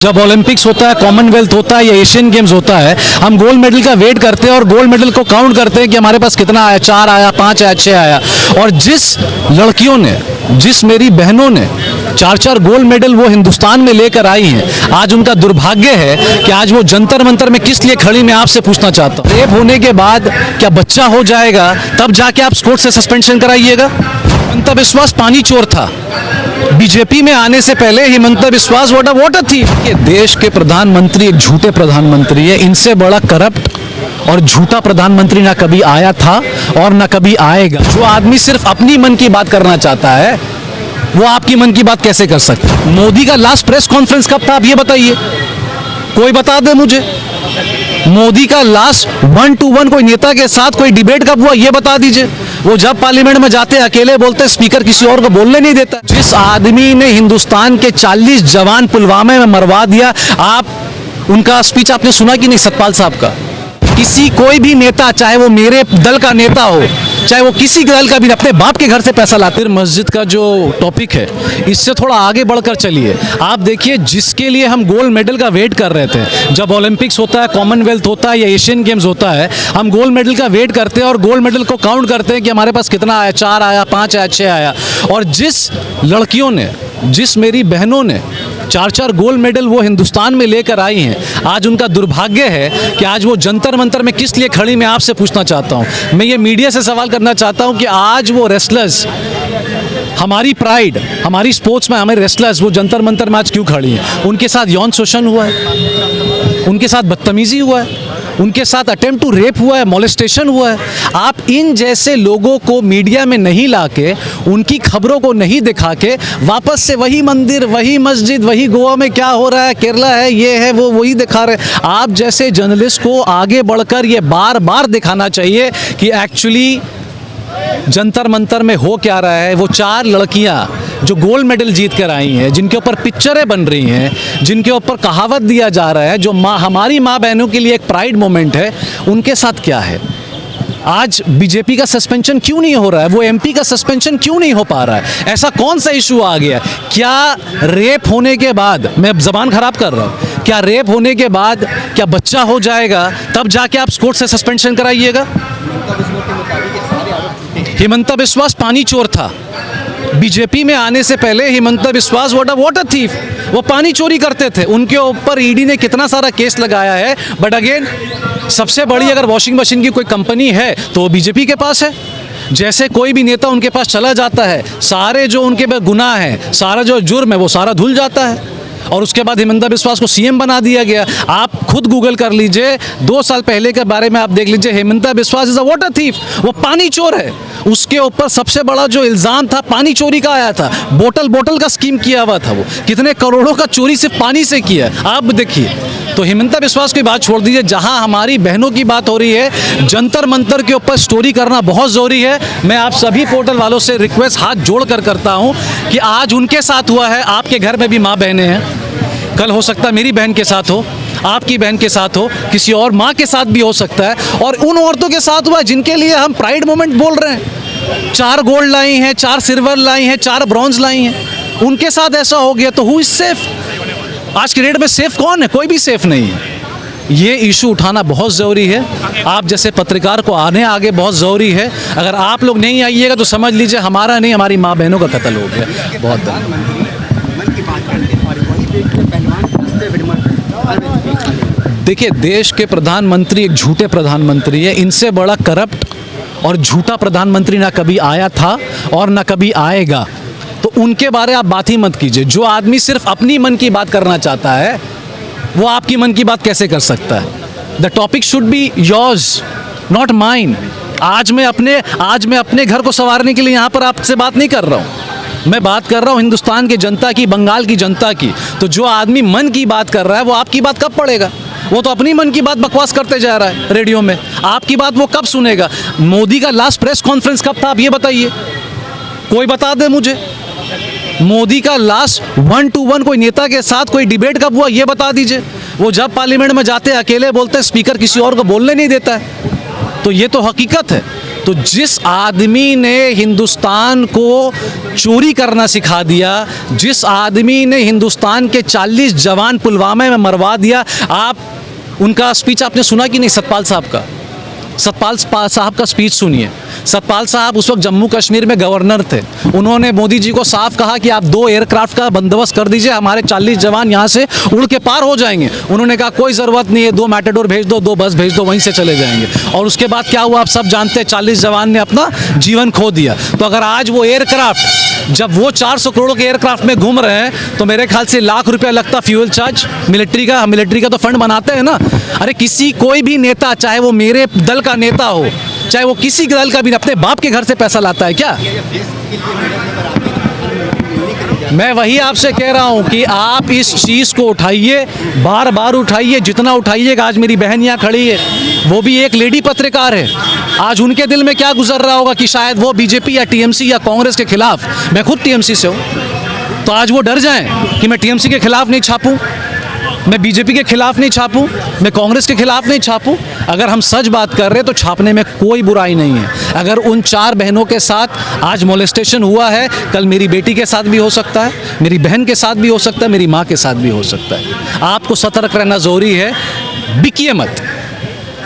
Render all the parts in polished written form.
जब ओलंपिक्स होता है, कॉमनवेल्थ होता है या एशियन गेम्स होता है, हम गोल्ड मेडल का वेट करते हैं और गोल्ड मेडल को काउंट करते हैं कि हमारे पास कितना आया, 4 आया, 5 आया, 6 आया। और जिस लड़कियों ने, जिस मेरी बहनों ने 4-4 गोल्ड मेडल वो हिंदुस्तान में लेकर आई हैं, आज उनका दुर्भाग्य है कि आज वो जंतर मंतर में किस लिए खड़ी, मैं आपसे पूछना चाहता हूँ। रेप होने के बाद क्या बच्चा हो जाएगा तब जाके आप कोर्ट से सस्पेंशन कराइएगा? हिमंता बिस्वास पानी चोर था। बीजेपी में आने से पहले हिमंता बिस्वास वोटर थी। ये देश के प्रधानमंत्री एक झूठे प्रधानमंत्री है। इनसे बड़ा करप्ट और झूठा प्रधानमंत्री ना कभी आया था और ना कभी आएगा। जो आदमी सिर्फ अपनी मन की बात करना चाहता है वो आपकी मन की बात कैसे कर सकता है? मोदी का लास्ट प्रेस कॉन्फ्रेंस कब था, आप ये बताइए, कोई बता दे मुझे। मोदी का लास्ट 1-to-1 कोई नेता के साथ कोई डिबेट कब हुआ, ये बता दीजिए। वो जब पार्लियामेंट में जाते अकेले बोलते, स्पीकर किसी और को बोलने नहीं देता। जिस आदमी ने हिंदुस्तान के 40 जवान पुलवामा में मरवा दिया, आप उनका स्पीच आपने सुना कि नहीं, सतपाल साहब का? किसी कोई भी नेता, चाहे वो मेरे दल का नेता हो, चाहे वो किसी दल का भी, अपने बाप के घर से पैसा लाते। मस्जिद का जो टॉपिक है, इससे थोड़ा आगे बढ़कर चलिए। आप देखिए, जिसके लिए हम गोल्ड मेडल का वेट कर रहे थे, जब ओलंपिक्स होता है, कॉमनवेल्थ होता है या एशियन गेम्स होता है, हम गोल्ड मेडल का वेट करते हैं और गोल्ड मेडल को काउंट करते हैं कि हमारे पास कितना आया, 4 आया, 5 आया, 6 आया। और जिस लड़कियों ने, जिस मेरी बहनों ने 4-4 गोल्ड मेडल वो हिंदुस्तान में लेकर आई हैं, आज उनका दुर्भाग्य है कि आज वो जंतर मंतर में किस लिए खड़ी, मैं आपसे पूछना चाहता हूं। मैं ये मीडिया से सवाल करना चाहता हूं कि आज वो रेसलर्स, हमारी प्राइड, हमारी स्पोर्ट्स में हमारे रेसलर्स, वो जंतर मंतर में आज क्यों खड़ी हैं? उनके साथ यौन शोषण हुआ है, उनके साथ बदतमीजी हुआ है, उनके साथ अटेम्प्ट टू रेप हुआ है, मोलेस्टेशन हुआ है। आप इन जैसे लोगों को मीडिया में नहीं लाके, उनकी खबरों को नहीं दिखा के, वापस से वही मंदिर, वही मस्जिद, वही गोवा में क्या हो रहा है, केरला है, ये है, वो वही दिखा रहे। आप जैसे जर्नलिस्ट को आगे बढ़कर ये बार बार दिखाना चाहिए कि एक्चुअली जंतर मंतर में हो क्या रहा है। वो 4 लड़कियां जो गोल्ड मेडल जीत कर आई हैं, जिनके ऊपर पिक्चरें बन रही हैं, जिनके ऊपर कहावत दिया जा रहा है, जो हमारी माँ बहनों के लिए एक प्राइड मोमेंट है, उनके साथ क्या है? आज बीजेपी का सस्पेंशन क्यों नहीं हो रहा है? वो एमपी का सस्पेंशन क्यों नहीं हो पा रहा है? ऐसा कौन सा इशू आ गया? क्या रेप होने के बाद, मैं जबान खराब कर रहा हूँ, क्या रेप होने के बाद क्या बच्चा हो जाएगा तब जाके आप कोर्ट से सस्पेंशन कराइएगा? हिमंता बिस्वास पानी चोर था। बीजेपी में आने से पहले हिमंता बिस्वास वाटर थीफ, वो पानी चोरी करते थे। उनके ऊपर ईडी ने कितना सारा केस लगाया है, बट अगेन सबसे बड़ी अगर वॉशिंग मशीन की कोई कंपनी है तो वो बीजेपी के पास है। जैसे कोई भी नेता उनके पास चला जाता है, सारे जो उनके गुनाह हैं, सारा जो जुर्म है, वो सारा धुल जाता है। और उसके बाद हिमंता बिस्वास को सीएम बना दिया गया। आप खुद गूगल कर लीजिए, 2 साल पहले के बारे में आप देख लीजिए। हिमंता बिस्वास इज अ वाटर थीफ, वो पानी चोर है। उसके ऊपर सबसे बड़ा जो इल्ज़ाम था पानी चोरी का आया था। बोतल का स्कीम किया हुआ था। वो कितने करोड़ों का चोरी सिर्फ पानी से किया, आप देखिए। तो हिमंता बिस्वास की बात छोड़ दीजिए, जहां हमारी बहनों की बात हो रही है, जंतर मंतर के ऊपर स्टोरी करना बहुत ज़रूरी है। मैं आप सभी पोर्टल वालों से रिक्वेस्ट हाथ जोड़कर करता हूं कि आज उनके साथ हुआ है, आपके घर में भी माँ बहनें हैं, कल हो सकता है मेरी बहन के साथ हो, आपकी बहन के साथ हो, किसी और माँ के साथ भी हो सकता है। और उन औरतों के साथ हुआ जिनके लिए हम प्राइड मोमेंट बोल रहे हैं। 4 गोल्ड लाई हैं, 4 सिल्वर लाई हैं, 4 ब्रॉन्ज लाई हैं, उनके साथ ऐसा हो गया तो हु इज सेफ? आज की डेट में सेफ कौन है? कोई भी सेफ नहीं है। ये इशू उठाना बहुत ज़रूरी है। आप जैसे पत्रकार को आगे बहुत ज़रूरी है। अगर आप लोग नहीं आइएगा तो समझ लीजिए हमारा नहीं, हमारी माँ बहनों का कत्ल हो गया। बहुत देखिए, देश के प्रधानमंत्री एक झूठे प्रधानमंत्री है। इनसे बड़ा करप्ट और झूठा प्रधानमंत्री ना कभी आया था और ना कभी आएगा। तो उनके बारे आप बात ही मत कीजिए। जो आदमी सिर्फ अपनी मन की बात करना चाहता है वो आपकी मन की बात कैसे कर सकता है? The topic should be yours, not mine. आज मैं अपने घर को संवारने के लिए यहाँ पर आपसे बात नहीं कर रहा हूँ। मैं बात कर रहा हूँ हिंदुस्तान की जनता की, बंगाल की जनता की। तो जो आदमी मन की बात कर रहा है वो आपकी बात कब पढ़ेगा? वो तो अपनी मन की बात बकवास करते जा रहा है रेडियो में। आपकी बात वो कब सुनेगा? मोदी का लास्ट प्रेस कॉन्फ्रेंस कब था, आप ये बताइए, कोई बता दे मुझे। मोदी का लास्ट 1-to-1 कोई नेता के साथ कोई डिबेट कब हुआ, ये बता दीजिए। वो जब पार्लियामेंट में जाते अकेले बोलते, स्पीकर किसी और को बोलने नहीं देता है। तो ये तो हकीकत है। तो जिस आदमी ने हिंदुस्तान को चोरी करना सिखा दिया, जिस आदमी ने हिंदुस्तान के 40 जवान पुलवामा में मरवा दिया, आप उनका स्पीच आपने सुना कि नहीं? सतपाल साहब का, सतपाल साहब का स्पीच सुनिए। सतपाल साहब उस वक्त जम्मू कश्मीर में गवर्नर थे। उन्होंने मोदी जी को साफ कहा कि आप 2 एयरक्राफ्ट का बंदोबस्त कर दीजिए, हमारे 40 जवान यहाँ से उड़ के पार हो जाएंगे। उन्होंने कहा कोई ज़रूरत नहीं है, 2 मैटाडोर भेज दो, 2 बस भेज दो, वहीं से चले जाएंगे। और उसके बाद क्या हुआ आप सब जानते हैं, 40 जवान ने अपना जीवन खो दिया। तो अगर आज वो एयरक्राफ्ट, जब वो 400 करोड़ के एयरक्राफ्ट में घूम रहे हैं, तो मेरे ख्याल से लाख रुपया लगता फ्यूल चार्ज मिलिट्री का तो फंड बनाते हैं ना। अरे किसी कोई भी नेता, चाहे वो मेरे दल का नेता हो, चाहे वो किसी दल का भी, अपने बाप के घर से पैसा लाता है क्या? मैं वही आपसे कह रहा हूं कि आप इस चीज़ को उठाइए, बार बार उठाइए, जितना उठाइएगा। आज मेरी बहन यहाँ खड़ी है, वो भी एक लेडी पत्रकार है। आज उनके दिल में क्या गुजर रहा होगा कि शायद वो बीजेपी या टीएमसी या कांग्रेस के खिलाफ, मैं खुद टीएमसी से हूँ, तो आज वो डर जाएं कि मैं टीएमसी के खिलाफ नहीं छापूं, मैं बीजेपी के खिलाफ नहीं छापूं, मैं कांग्रेस के खिलाफ नहीं छापूं। अगर हम सच बात कर रहे हैं तो छापने में कोई बुराई नहीं है। अगर उन 4 बहनों के साथ आज मोलेस्टेशन हुआ है, कल मेरी बेटी के साथ भी हो सकता है, मेरी बहन के साथ भी हो सकता है, मेरी माँ के साथ भी हो सकता है। आपको सतर्क रहना ज़रूरी है। बिकिए मत,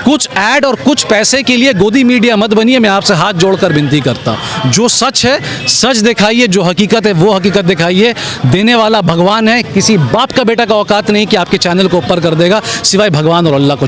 कुछ ऐड और कुछ पैसे के लिए गोदी मीडिया मत बनिए। मैं आपसे हाथ जोड़कर विनती करता हूँ, जो सच है सच दिखाइए, जो हकीकत है वो हकीकत दिखाइए। देने वाला भगवान है, किसी बाप का बेटा का औकात नहीं कि आपके चैनल को ऊपर कर देगा, सिवाय भगवान और अल्लाह को।